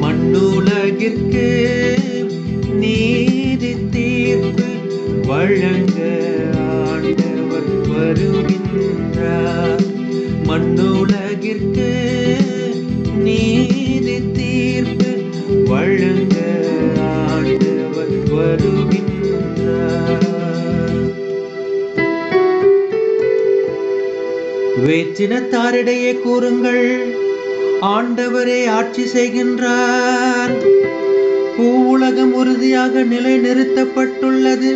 மண்ணுலகிற்கு நீதி தீர்ப்பு வழங்க ஆண்டவர் வருகின்றார். மண்ணுலகிற்கு நீதி தீர்ப்பு வழங்க ஆண்டவர் வருகின்றார். வேற்றினத்தாரிடையே கூறுங்கள், ஆண்டவரே ஆட்சி செய்கின்றார். பூவுலகம் உறுதியாக நிலை நிறுத்தப்பட்டுள்ளது,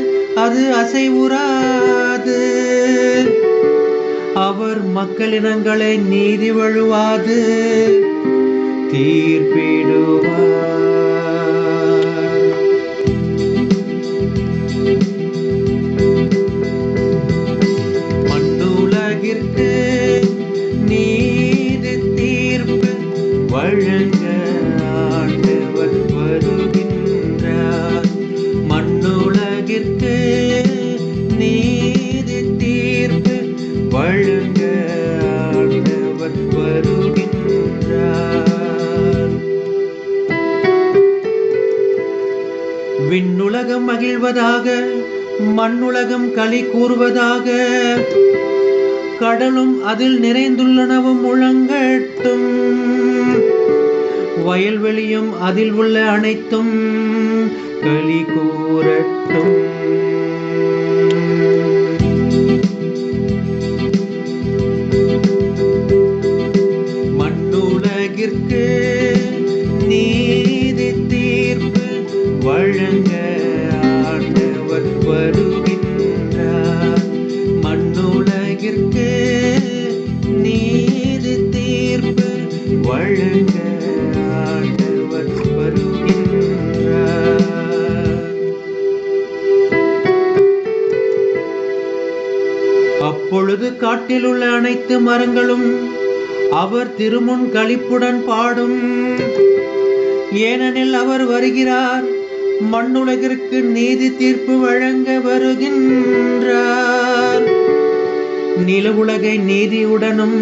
அது அசைவுறாது. அவர் மக்களினங்களை நீதி வழுவாது தீர்ப்பிடுவார். மண்ணுலகிற்கு நீதி தீர்ப்பு வழங்க ஆண்டவர் வருகின்றார். மண்ணுலகிற்கு நீதி தீர்ப்பு வழங்க ஆண்டவர் வருகின்றார். விண்ணுலகம் மகிழ்வதாக, மண்ணுலகம் களி கூறுவதாக. கடலும் அதில் நிறைந்துள்ளனவும் முழங்கட்டும். வயல்வெளியும் அதில் உள்ள அனைத்தும் களி கூறட்டும். மண்ணுலகிற்கு நீதி தீர்ப்பு வழங்க ஆண்டவர் வருகின்றார். மண்ணுலகிற்கு நீதி தீர்ப்பு வழங்க ஆண்டவர் வருகின்றார். அப்பொழுது காட்டில் உள்ள அனைத்து மரங்களும் அவர் திருமுன் களிப்புடன் பாடும். ஏனெனில் அவர் வருகிறார், மண்ணுலகிற்கு நீதி தீர்ப்பு வழங்க வருகின்றார். நில உலகை நீதியுடனும்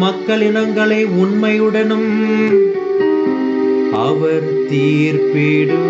மக்களினங்களை உண்மையுடனும் அவர் தீர்ப்பிடுவார்.